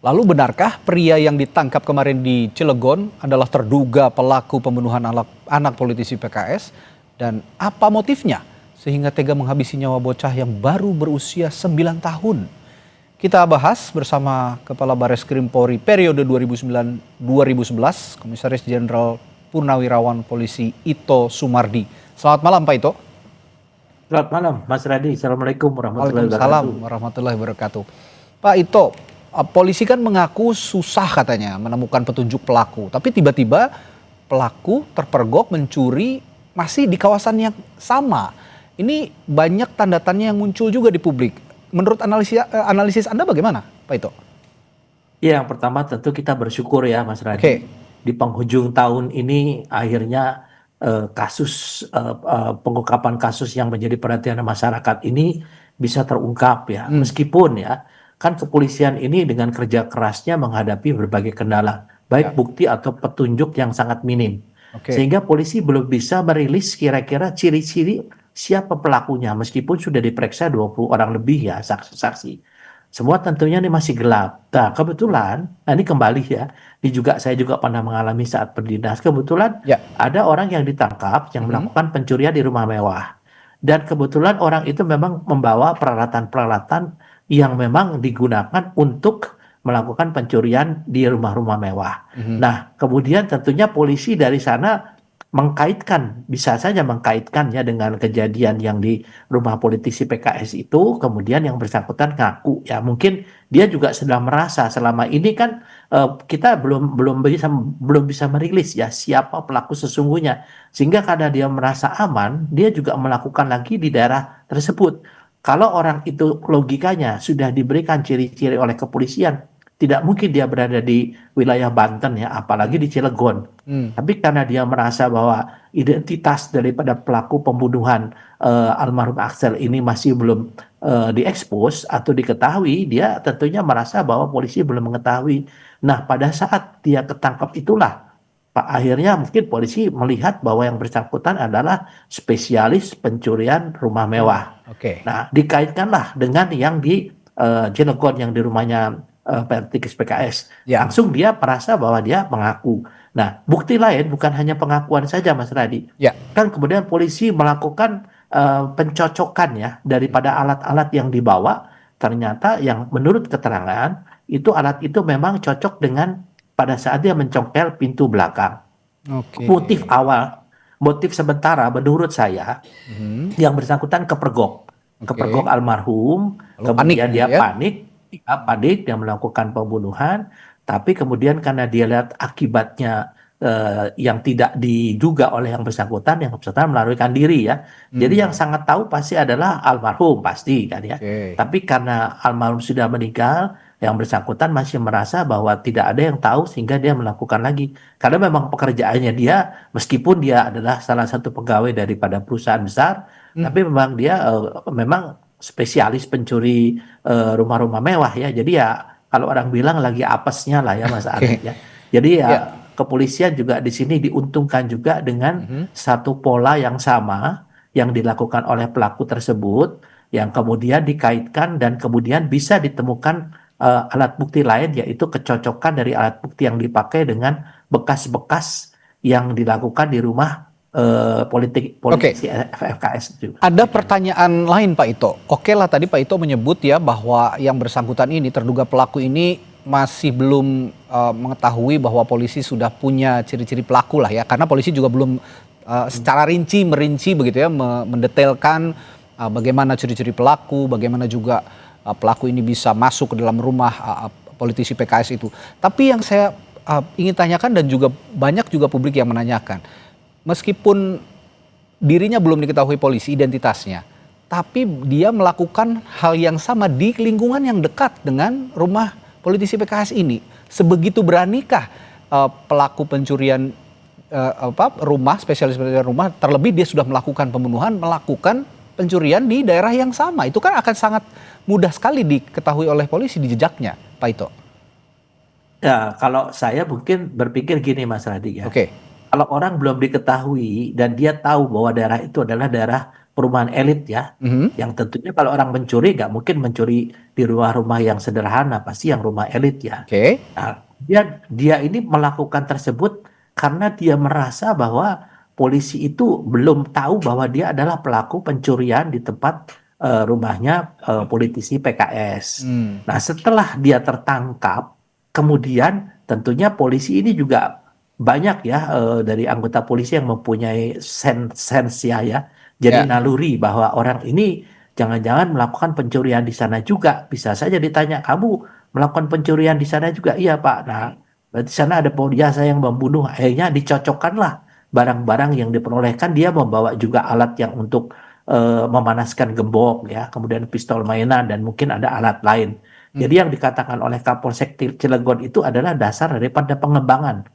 Lalu benarkah pria yang ditangkap kemarin di Cilegon adalah terduga pelaku pembunuhan anak politisi PKS? Dan apa motifnya sehingga tega menghabisi nyawa bocah yang baru berusia 9 tahun? Kita bahas bersama Kepala Bareskrim Polri periode 2009-2011, Komisaris Jenderal Purnawirawan Polisi Ito Sumardi. Selamat malam Pak Ito. Selamat malam Mas Radi. Assalamualaikum warahmatullahi wabarakatuh. Waalaikumsalam warahmatullahi wabarakatuh. Pak Ito, polisi kan mengaku susah katanya menemukan petunjuk pelaku, tapi tiba-tiba pelaku terpergok mencuri masih di kawasan yang sama. Ini banyak tanda tanya yang muncul juga di publik. Menurut analisis Anda bagaimana, Pak Ito? Ya, yang pertama tentu kita bersyukur ya Mas Radi. Oke. Di penghujung tahun ini akhirnya pengungkapan kasus yang menjadi perhatian masyarakat ini bisa terungkap ya. Meskipun ya, kan kepolisian ini dengan kerja kerasnya menghadapi berbagai kendala, baik bukti atau petunjuk yang sangat minim. Sehingga polisi belum bisa merilis kira-kira ciri-ciri siapa pelakunya, meskipun sudah diperiksa 20 orang lebih ya saksi-saksi. Semua tentunya ini masih gelap. Nah kebetulan, ini kembali ya, saya juga pernah mengalami saat berdinas, kebetulan ada orang yang ditangkap yang melakukan pencurian di rumah mewah. Dan kebetulan orang itu memang membawa peralatan-peralatan yang memang digunakan untuk melakukan pencurian di rumah-rumah mewah. Nah, kemudian tentunya polisi dari sana bisa saja mengkaitkan ya dengan kejadian yang di rumah politisi PKS itu, kemudian yang bersangkutan ngaku ya mungkin dia juga sudah merasa selama ini kan kita belum bisa merilis ya siapa pelaku sesungguhnya, sehingga karena dia merasa aman, dia juga melakukan lagi di daerah tersebut. Kalau orang itu logikanya sudah diberikan ciri-ciri oleh kepolisian, tidak mungkin dia berada di wilayah Banten ya, apalagi di Cilegon. Tapi karena dia merasa bahwa identitas daripada pelaku pembunuhan almarhum Axel ini masih belum diekspos atau diketahui, dia tentunya merasa bahwa polisi belum mengetahui. Nah, pada saat dia ketangkap itulah, akhirnya mungkin polisi melihat bahwa yang bersangkutan adalah spesialis pencurian rumah mewah. Nah, dikaitkanlah dengan yang di Cilegon, yang di rumahnya politikus PKS. Langsung dia merasa bahwa dia mengaku. Nah, bukti lain bukan hanya pengakuan saja Mas Radi. Kan kemudian polisi melakukan pencocokan ya daripada alat-alat yang dibawa. Ternyata yang menurut keterangan itu alat itu memang cocok dengan pada saat dia mencongkel pintu belakang. Motif sementara menurut saya yang bersangkutan kepergok almarhum, kemudian dia panik dia melakukan pembunuhan, tapi kemudian karena dia lihat akibatnya yang tidak diduga oleh yang bersangkutan melarikan diri ya. Jadi yang sangat tahu pasti adalah almarhum pasti kan ya. Tapi karena almarhum sudah meninggal, yang bersangkutan masih merasa bahwa tidak ada yang tahu sehingga dia melakukan lagi. Karena memang pekerjaannya dia, meskipun dia adalah salah satu pegawai daripada perusahaan besar, tapi memang dia memang spesialis pencuri rumah-rumah mewah ya. Jadi ya kalau orang bilang lagi apesnya lah ya Mas Arief ya. Jadi ya kepolisian juga di sini diuntungkan juga dengan satu pola yang sama yang dilakukan oleh pelaku tersebut, yang kemudian dikaitkan dan kemudian bisa ditemukan alat bukti lain, yaitu kecocokan dari alat bukti yang dipakai dengan bekas-bekas yang dilakukan di rumah politisi FKS juga. Ada pertanyaan lain Pak Ito. Oke lah, tadi Pak Ito menyebut ya bahwa yang bersangkutan ini, terduga pelaku ini masih belum mengetahui bahwa polisi sudah punya ciri-ciri pelaku lah ya, karena polisi juga belum secara merinci begitu ya, mendetailkan bagaimana ciri-ciri pelaku, bagaimana juga pelaku ini bisa masuk ke dalam rumah politisi PKS itu. Tapi yang saya ingin tanyakan, dan juga banyak juga publik yang menanyakan, meskipun dirinya belum diketahui polisi identitasnya, tapi dia melakukan hal yang sama di lingkungan yang dekat dengan rumah politisi PKS ini. Sebegitu beranikah pelaku pencurian rumah, spesialis pencurian rumah, terlebih dia sudah melakukan pembunuhan, melakukan pencurian di daerah yang sama? Itu kan akan sangat mudah sekali diketahui oleh polisi di jejaknya, Pak Ito. Ya, kalau saya mungkin berpikir gini Mas Radi ya. kalau orang belum diketahui dan dia tahu bahwa daerah itu adalah daerah perumahan elit ya, Mhm. yang tentunya kalau orang mencuri nggak mungkin mencuri di rumah-rumah yang sederhana, pasti yang rumah elit ya. Oke. Nah, dia ini melakukan tersebut karena dia merasa bahwa polisi itu belum tahu bahwa dia adalah pelaku pencurian di tempat rumahnya politisi PKS. Hmm. Nah, setelah dia tertangkap, kemudian tentunya polisi ini juga banyak ya dari anggota polisi yang mempunyai sense ya. Jadi Ya. naluri bahwa orang ini jangan-jangan melakukan pencurian di sana juga. Bisa saja ditanya, kamu melakukan pencurian di sana juga? Iya Pak. Nah, berarti sana ada jasa yang membunuh. Akhirnya dicocokkanlah barang-barang yang diperolehkan. Dia membawa juga alat yang untuk memanaskan gembok ya, kemudian pistol mainan dan mungkin ada alat lain. Hmm. Jadi yang dikatakan oleh Kapolsek Cilegon itu adalah dasar daripada pengembangan.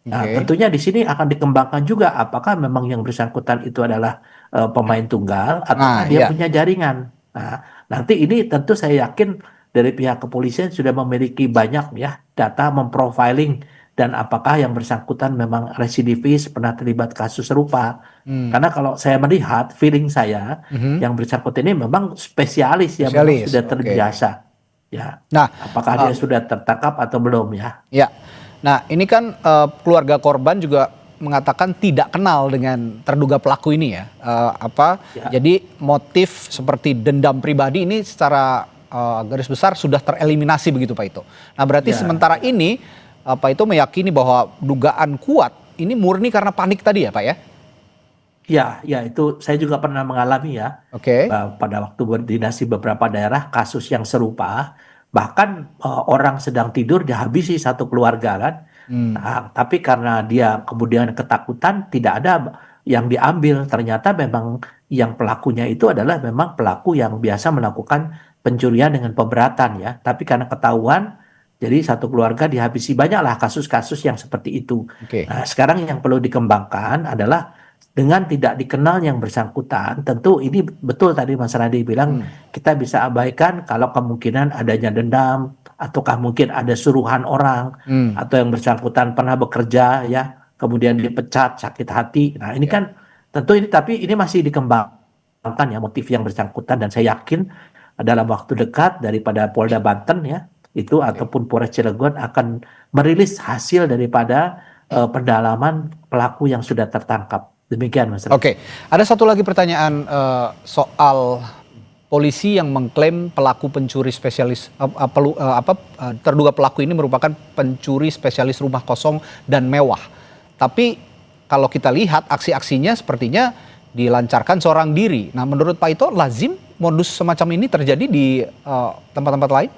Nah, Oke. tentunya di sini akan dikembangkan juga apakah memang yang bersangkutan itu adalah pemain tunggal ataukah Nah, dia ya. punya jaringan. Nah, nanti ini tentu saya yakin dari pihak kepolisian sudah memiliki banyak ya data memprofiling dan apakah yang bersangkutan memang residivis pernah terlibat kasus serupa. Hmm. Karena kalau saya melihat feeling saya Mhm. yang bersangkutan ini memang spesialis ya, memang Spesialis. sudah Oke. terbiasa. Ya, Nah, apakah eh, dia sudah tertangkap atau belum ya? ya. Nah, ini kan keluarga korban juga mengatakan tidak kenal dengan terduga pelaku ini ya. Ya. Jadi motif seperti dendam pribadi ini secara garis besar sudah tereliminasi begitu Pak Ito. Nah, berarti Ya. sementara ini Pak Ito meyakini bahwa dugaan kuat ini murni karena panik tadi ya Pak ya? Ya, ya itu saya juga pernah mengalami ya, Oke. pada waktu berdinas di beberapa daerah kasus yang serupa, bahkan orang sedang tidur dihabisi satu keluarga kan. Hmm. Nah, tapi karena dia kemudian ketakutan tidak ada yang diambil, ternyata memang yang pelakunya itu adalah memang pelaku yang biasa melakukan pencurian dengan pemberatan ya. Tapi karena ketahuan, jadi satu keluarga dihabisi banyaklah kasus-kasus yang seperti itu. Oke. Nah, sekarang yang perlu dikembangkan adalah dengan tidak dikenal yang bersangkutan, tentu ini betul tadi Mas Radi bilang Hmm. kita bisa abaikan kalau kemungkinan adanya dendam ataukah mungkin ada suruhan orang Hmm. atau yang bersangkutan pernah bekerja ya, kemudian dipecat sakit hati. Nah, ini Ya. kan tentu ini tapi ini masih dikembangkan ya motif yang bersangkutan dan saya yakin dalam waktu dekat daripada Polda Banten ya itu Oke. ataupun Polres Cilegon akan merilis hasil daripada pendalaman pelaku yang sudah tertangkap. Demikian Mas Radi. Oke, ada satu lagi pertanyaan soal polisi yang mengklaim pelaku pencuri spesialis terduga pelaku ini merupakan pencuri spesialis rumah kosong dan mewah. Tapi kalau kita lihat aksi-aksinya sepertinya dilancarkan seorang diri. Nah, menurut Pak Ito lazim modus semacam ini terjadi di tempat-tempat lain?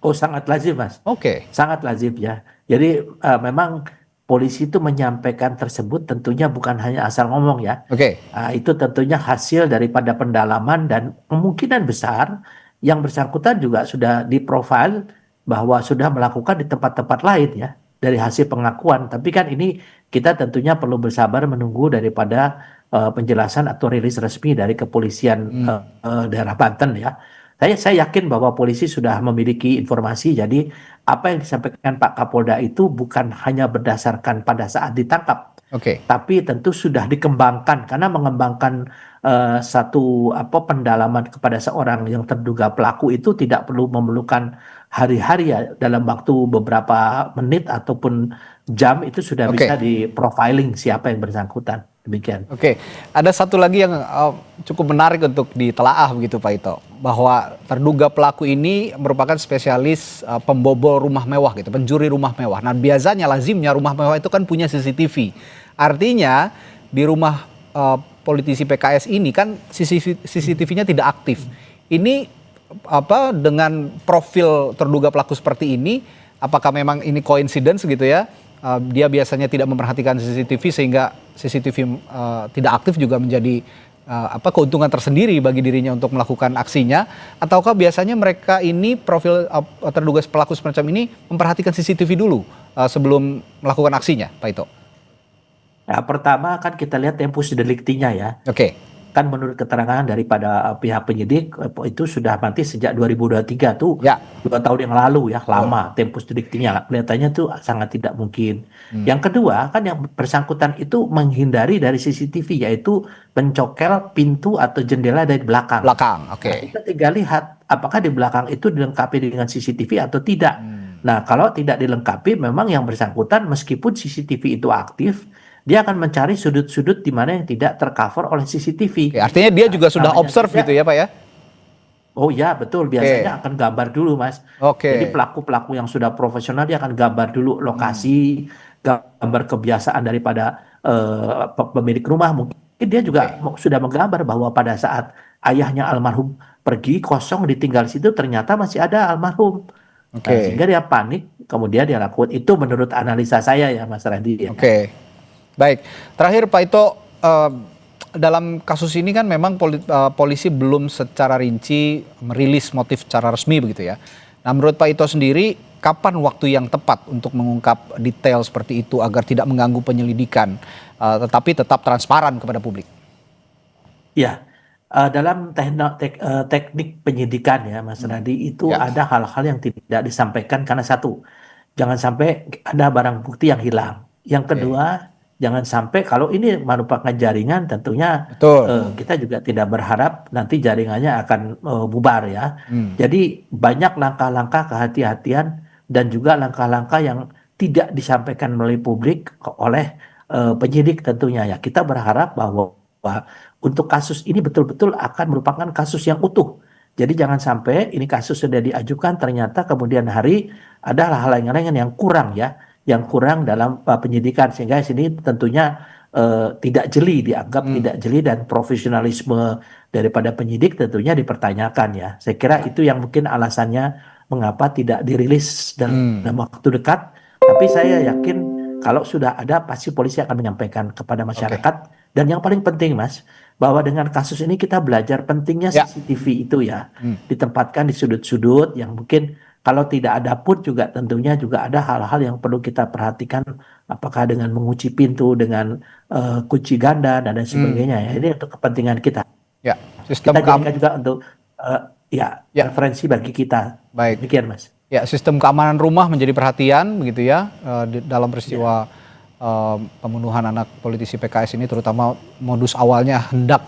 Oh, sangat lazim, Mas. Oke. Sangat lazim ya. Jadi memang polisi itu menyampaikan tersebut tentunya bukan hanya asal ngomong ya. Oke. Itu tentunya hasil daripada pendalaman dan kemungkinan besar yang bersangkutan juga sudah diprofil bahwa sudah melakukan di tempat-tempat lain ya dari hasil pengakuan. Tapi kan ini kita tentunya perlu bersabar menunggu daripada penjelasan atau rilis resmi dari kepolisian Hmm. daerah Banten ya. Saya yakin bahwa polisi sudah memiliki informasi, jadi apa yang disampaikan Pak Kapolda itu bukan hanya berdasarkan pada saat ditangkap, Oke. tapi tentu sudah dikembangkan karena mengembangkan satu pendalaman kepada seorang yang terduga pelaku itu tidak perlu memerlukan hari-hari ya, dalam waktu beberapa menit ataupun jam itu sudah Oke. bisa di profiling siapa yang bersangkutan. Demikian. Oke, ada satu lagi yang cukup menarik untuk ditelaah begitu Pak Ito, bahwa terduga pelaku ini merupakan spesialis pembobol rumah mewah gitu, pencuri rumah mewah. Nah, biasanya lazimnya rumah mewah itu kan punya CCTV. Artinya di rumah politisi PKS ini kan CCTV-nya tidak aktif. Ini dengan profil terduga pelaku seperti ini, apakah memang ini coincidence gitu ya? Dia biasanya tidak memperhatikan CCTV sehingga CCTV tidak aktif juga menjadi keuntungan tersendiri bagi dirinya untuk melakukan aksinya, ataukah biasanya mereka ini profil terduga pelaku semacam ini memperhatikan CCTV dulu sebelum melakukan aksinya, Pak Ito? Nah, pertama kan kita lihat tempus delicti-nya ya. Oke. kan menurut keterangan daripada pihak penyidik itu sudah mati sejak 2023 tuh, Ya. 2 tahun yang lalu ya, lama tempus deliktinya, kelihatannya tuh sangat tidak mungkin. Yang kedua kan yang bersangkutan itu menghindari dari CCTV, yaitu mencokel pintu atau jendela dari belakang. Belakang, Nah, oke. kita tinggal lihat apakah di belakang itu dilengkapi dengan CCTV atau tidak. Nah, kalau tidak dilengkapi, memang yang bersangkutan meskipun CCTV itu aktif, dia akan mencari sudut-sudut di mana yang tidak tercover oleh CCTV. Oke, artinya dia juga sudah Namanya observe saja- gitu ya Pak ya? Oh ya, betul. Biasanya akan gambar dulu, Mas. Oke. Jadi pelaku-pelaku yang sudah profesional dia akan gambar dulu lokasi, gambar kebiasaan daripada pemilik rumah. Mungkin dia juga sudah menggambar bahwa pada saat ayahnya almarhum pergi kosong ditinggal situ, ternyata masih ada almarhum. Nah, Oke. sehingga dia panik, kemudian dia lakukan itu menurut analisa saya ya, Mas Randy. Ya. Oke. Baik. Terakhir Pak Ito, dalam kasus ini kan memang polisi belum secara rinci merilis motif secara resmi begitu ya. Nah, menurut Pak Ito sendiri, kapan waktu yang tepat untuk mengungkap detail seperti itu agar tidak mengganggu penyelidikan, tetapi tetap transparan kepada publik? Ya, dalam teknik penyidikan ya, Mas Randy, itu Ya. ada hal-hal yang tidak disampaikan karena satu, jangan sampai ada barang bukti yang hilang. Yang kedua, jangan sampai kalau ini merupakan jaringan, tentunya Betul. kita juga tidak berharap nanti jaringannya akan bubar ya. Jadi banyak langkah-langkah kehati-hatian dan juga langkah-langkah yang tidak disampaikan melalui publik oleh penyidik tentunya ya. Kita berharap bahwa untuk kasus ini betul-betul akan merupakan kasus yang utuh. Jadi jangan sampai ini kasus sudah diajukan ternyata kemudian hari ada hal lain yang kurang ya, yang kurang dalam penyidikan, sehingga sini tentunya tidak jeli, dianggap tidak jeli, dan profesionalisme daripada penyidik tentunya dipertanyakan ya. Saya kira itu yang mungkin alasannya mengapa tidak dirilis dalam waktu dekat. Tapi saya yakin kalau sudah ada pasti polisi akan menyampaikan kepada masyarakat. Dan yang paling penting, Mas, bahwa dengan kasus ini kita belajar pentingnya CCTV itu ya, ditempatkan di sudut-sudut yang mungkin kalau tidak ada pun juga tentunya juga ada hal-hal yang perlu kita perhatikan, apakah dengan mengunci pintu dengan kunci ganda dan lain sebagainya ya. Ini untuk kepentingan kita. Ya, sistem Kita jadikan juga untuk referensi bagi kita. Baik. Demikian, Mas. Ya, sistem keamanan rumah menjadi perhatian begitu ya dalam peristiwa pembunuhan anak politisi PKS ini, terutama modus awalnya hendak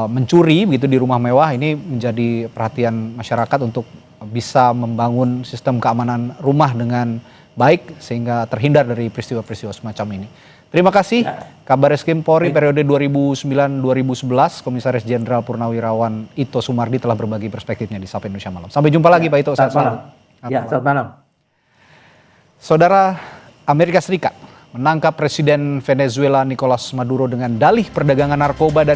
mencuri begitu di rumah mewah. Ini menjadi perhatian masyarakat untuk bisa membangun sistem keamanan rumah dengan baik sehingga terhindar dari peristiwa-peristiwa semacam ini. Terima kasih Kabareskrim Polri periode 2009-2011, Komisaris Jenderal Purnawirawan Ito Sumardi telah berbagi perspektifnya di Sapa Indonesia Malam. Sampai jumpa lagi Pak Ito. Selamat malam. Ya, selamat malam. Saudara, Amerika Serikat menangkap Presiden Venezuela Nicolas Maduro dengan dalih perdagangan narkoba dan